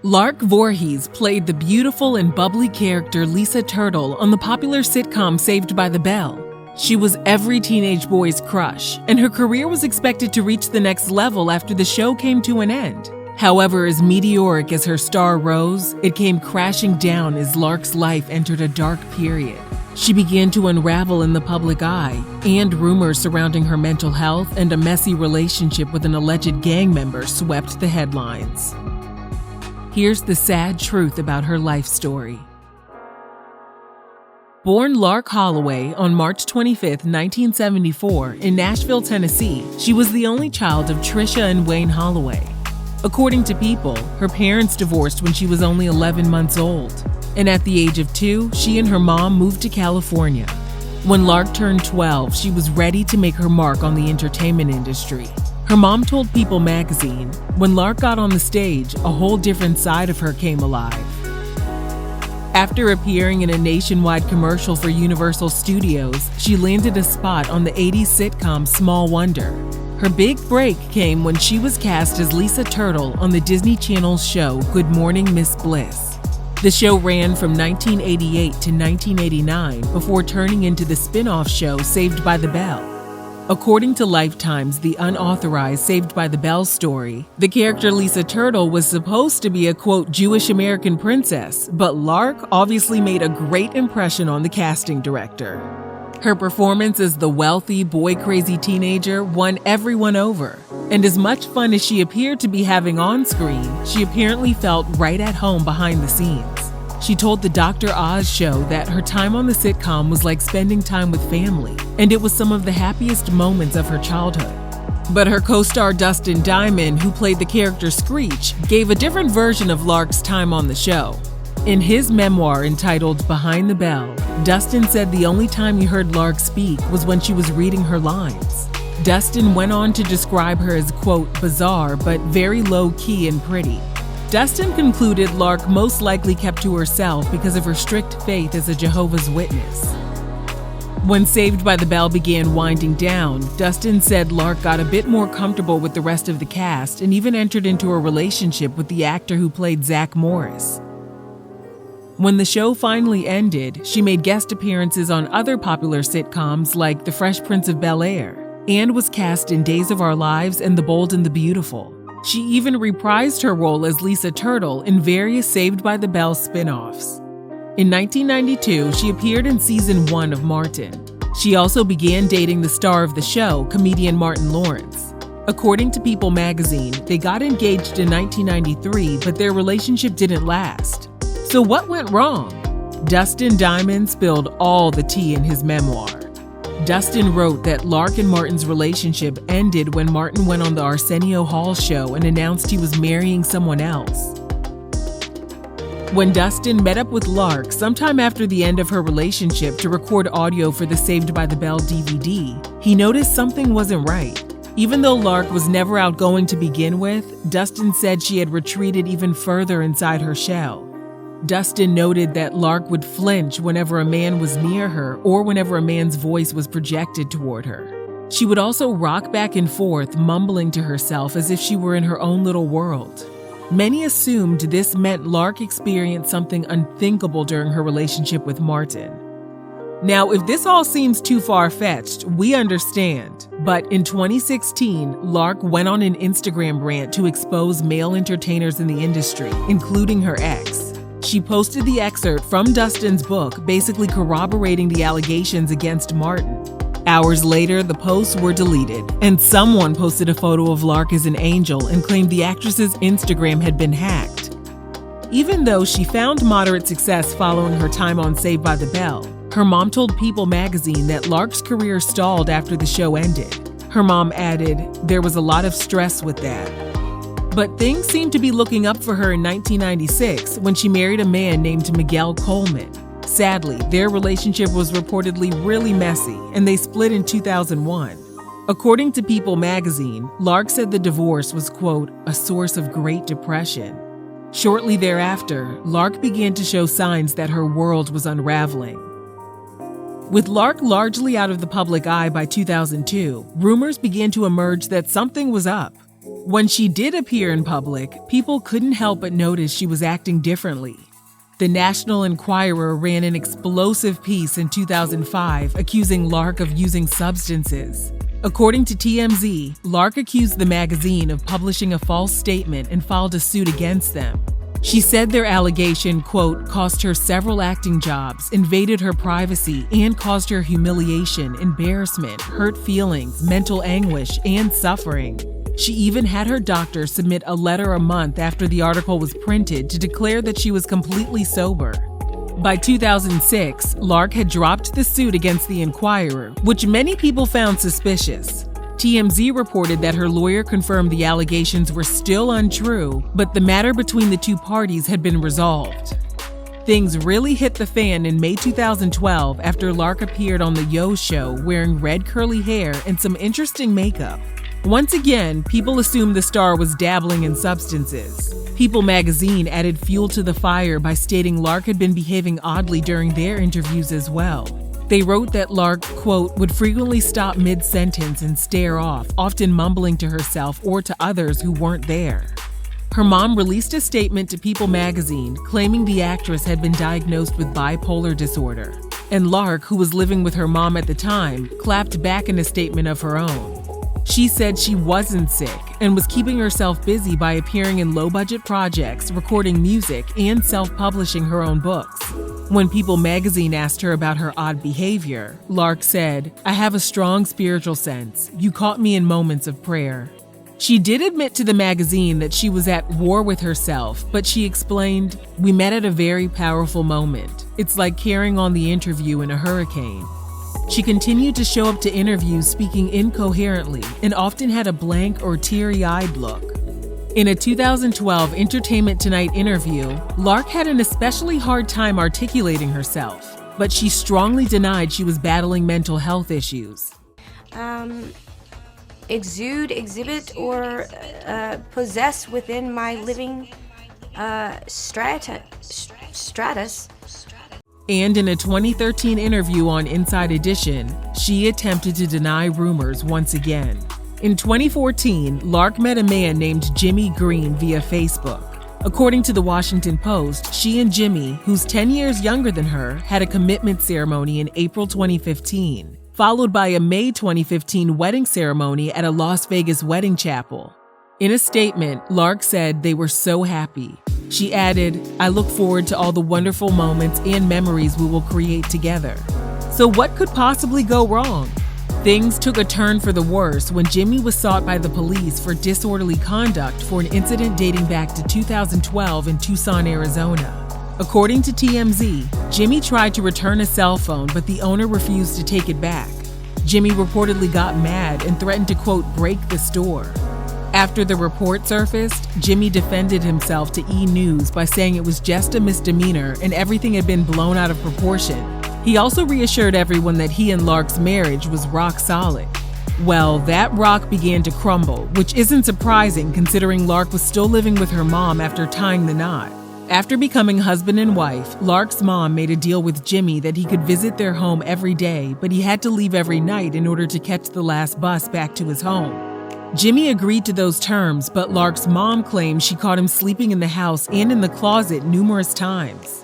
Lark Voorhies played the beautiful and bubbly character Lisa Turtle on the popular sitcom Saved by the Bell. She was every teenage boy's crush, and her career was expected to reach the next level after the show came to an end. However, as meteoric as her star rose, it came crashing down as Lark's life entered a dark period. She began to unravel in the public eye, and rumors surrounding her mental health and a messy relationship with an alleged gang member swept the headlines. Here's the sad truth about her life story. Born Lark Holloway on March 25, 1974, in Nashville, Tennessee, she was the only child of Tricia and Wayne Holloway. According to People, her parents divorced when she was only 11 months old, and at the age of 2, she and her mom moved to California. When Lark turned 12, she was ready to make her mark on the entertainment industry. Her mom told People magazine, when Lark got on the stage, a whole different side of her came alive. After appearing in a nationwide commercial for Universal Studios, she landed a spot on the 80s sitcom Small Wonder. Her big break came when she was cast as Lisa Turtle on the Disney Channel's show Good Morning, Miss Bliss. The show ran from 1988 to 1989 before turning into the spin-off show Saved by the Bell. According to Lifetime's The Unauthorized Saved by the Bell story, the character Lisa Turtle was supposed to be a, quote, Jewish American princess, but Lark obviously made a great impression on the casting director. Her performance as the wealthy, boy-crazy teenager won everyone over, and as much fun as she appeared to be having on screen, she apparently felt right at home behind the scenes. She told the Dr. Oz show that her time on the sitcom was like spending time with family, and it was some of the happiest moments of her childhood. But her co-star Dustin Diamond, who played the character Screech, gave a different version of Lark's time on the show. In his memoir entitled Behind the Bell, Dustin said the only time he heard Lark speak was when she was reading her lines. Dustin went on to describe her as, quote, bizarre but very low-key and pretty. Dustin concluded Lark most likely kept to herself because of her strict faith as a Jehovah's Witness. When Saved by the Bell began winding down, Dustin said Lark got a bit more comfortable with the rest of the cast and even entered into a relationship with the actor who played Zach Morris. When the show finally ended, she made guest appearances on other popular sitcoms like The Fresh Prince of Bel-Air and was cast in Days of Our Lives and The Bold and the Beautiful. She even reprised her role as Lisa Turtle in various Saved by the Bell spin-offs. In 1992, she appeared in season 1 of Martin. She also began dating the star of the show, comedian Martin Lawrence. According to People magazine, they got engaged in 1993, but their relationship didn't last. So what went wrong? Dustin Diamond spilled all the tea in his memoir. Dustin wrote that Lark and Martin's relationship ended when Martin went on the Arsenio Hall show and announced he was marrying someone else. When Dustin met up with Lark sometime after the end of her relationship to record audio for the Saved by the Bell DVD, he noticed something wasn't right. Even though Lark was never outgoing to begin with, Dustin said she had retreated even further inside her shell. Dustin noted that Lark would flinch whenever a man was near her or whenever a man's voice was projected toward her. She would also rock back and forth, mumbling to herself as if she were in her own little world. Many assumed this meant Lark experienced something unthinkable during her relationship with Martin. Now, if this all seems too far-fetched, we understand. But in 2016, Lark went on an Instagram rant to expose male entertainers in the industry, including her ex. She posted the excerpt from Dustin's book, basically corroborating the allegations against Martin. Hours later, the posts were deleted, and someone posted a photo of Lark as an angel and claimed the actress's Instagram had been hacked. Even though she found moderate success following her time on Saved by the Bell, her mom told People magazine that Lark's career stalled after the show ended. Her mom added, "There was a lot of stress with that." But things seemed to be looking up for her in 1996 when she married a man named Miguel Coleman. Sadly, their relationship was reportedly really messy, and they split in 2001. According to People magazine, Lark said the divorce was, quote, a source of great depression. Shortly thereafter, Lark began to show signs that her world was unraveling. With Lark largely out of the public eye by 2002, rumors began to emerge that something was up. When she did appear in public, people couldn't help but notice she was acting differently. The National Enquirer ran an explosive piece in 2005 accusing Lark of using substances. According to TMZ, Lark accused the magazine of publishing a false statement and filed a suit against them. She said their allegation, quote, cost her several acting jobs, invaded her privacy, and caused her humiliation, embarrassment, hurt feelings, mental anguish, and suffering. She even had her doctor submit a letter a month after the article was printed to declare that she was completely sober. By 2006, Lark had dropped the suit against the Enquirer, which many people found suspicious. TMZ reported that her lawyer confirmed the allegations were still untrue, but the matter between the two parties had been resolved. Things really hit the fan in May 2012 after Lark appeared on The Yo Show wearing red curly hair and some interesting makeup. Once again, people assumed the star was dabbling in substances. People magazine added fuel to the fire by stating Lark had been behaving oddly during their interviews as well. They wrote that Lark, quote, would frequently stop mid-sentence and stare off, often mumbling to herself or to others who weren't there. Her mom released a statement to People magazine claiming the actress had been diagnosed with bipolar disorder. And Lark, who was living with her mom at the time, clapped back in a statement of her own. She said she wasn't sick and was keeping herself busy by appearing in low-budget projects, recording music, and self-publishing her own books. When People magazine asked her about her odd behavior, Lark said, "I have a strong spiritual sense. You caught me in moments of prayer." She did admit to the magazine that she was at war with herself, but she explained, "We met at a very powerful moment. It's like carrying on the interview in a hurricane." She continued to show up to interviews speaking incoherently and often had a blank or teary-eyed look. In a 2012 Entertainment Tonight interview, Lark had an especially hard time articulating herself, but she strongly denied she was battling mental health issues. Exhibit, or possess within my living stratus. And in a 2013 interview on Inside Edition, she attempted to deny rumors once again. In 2014, Lark met a man named Jimmy Green via Facebook. According to the Washington Post, she and Jimmy, who's 10 years younger than her, had a commitment ceremony in April 2015, followed by a May 2015 wedding ceremony at a Las Vegas wedding chapel. In a statement, Lark said they were so happy. She added, "I look forward to all the wonderful moments and memories we will create together." So what could possibly go wrong? Things took a turn for the worse when Jimmy was sought by the police for disorderly conduct for an incident dating back to 2012 in Tucson, Arizona. According to TMZ, Jimmy tried to return a cell phone, but the owner refused to take it back. Jimmy reportedly got mad and threatened to, quote, break the store. After the report surfaced, Jimmy defended himself to E! News by saying it was just a misdemeanor and everything had been blown out of proportion. He also reassured everyone that he and Lark's marriage was rock solid. Well, that rock began to crumble, which isn't surprising considering Lark was still living with her mom after tying the knot. After becoming husband and wife, Lark's mom made a deal with Jimmy that he could visit their home every day, but he had to leave every night in order to catch the last bus back to his home. Jimmy agreed to those terms, but Lark's mom claimed she caught him sleeping in the house and in the closet numerous times.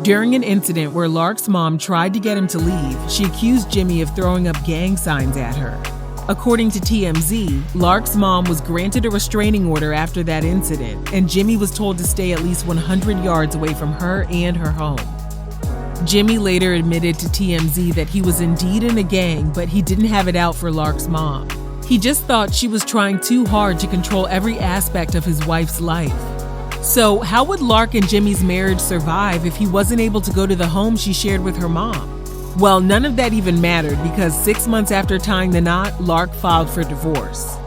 During an incident where Lark's mom tried to get him to leave, she accused Jimmy of throwing up gang signs at her. According to TMZ, Lark's mom was granted a restraining order after that incident, and Jimmy was told to stay at least 100 yards away from her and her home. Jimmy later admitted to TMZ that he was indeed in a gang, but he didn't have it out for Lark's mom. He just thought she was trying too hard to control every aspect of his wife's life. So how would Lark and Jimmy's marriage survive if he wasn't able to go to the home she shared with her mom? Well, none of that even mattered because 6 months after tying the knot, Lark filed for divorce.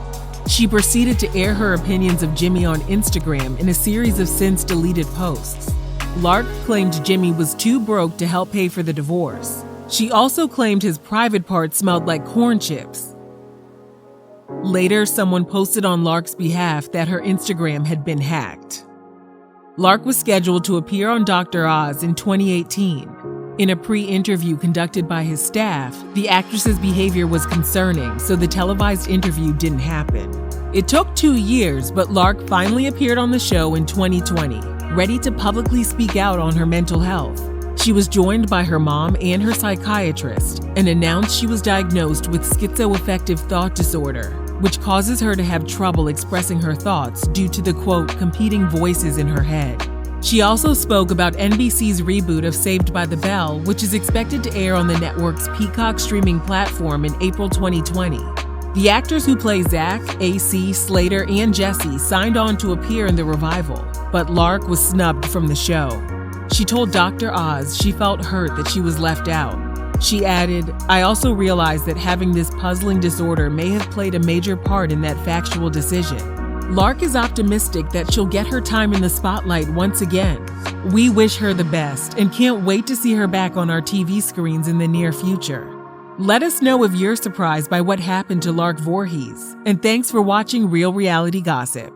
She proceeded to air her opinions of Jimmy on Instagram in a series of since-deleted posts. Lark claimed Jimmy was too broke to help pay for the divorce. She also claimed his private parts smelled like corn chips. Later, someone posted on Lark's behalf that her Instagram had been hacked. Lark was scheduled to appear on Dr. Oz in 2018. In a pre-interview conducted by his staff, the actress's behavior was concerning, so the televised interview didn't happen. It took 2 years, but Lark finally appeared on the show in 2020, ready to publicly speak out on her mental health. She was joined by her mom and her psychiatrist and announced she was diagnosed with schizoaffective thought disorder, which causes her to have trouble expressing her thoughts due to the, quote, competing voices in her head. She also spoke about NBC's reboot of Saved by the Bell, which is expected to air on the network's Peacock streaming platform in April 2020. The actors who play Zach, AC, Slater, and Jesse signed on to appear in the revival, but Lark was snubbed from the show. She told Dr. Oz she felt hurt that she was left out. She added, "I also realized that having this puzzling disorder may have played a major part in that factual decision." Lark is optimistic that she'll get her time in the spotlight once again. We wish her the best and can't wait to see her back on our TV screens in the near future. Let us know if you're surprised by what happened to Lark Voorhies. And thanks for watching Real Reality Gossip.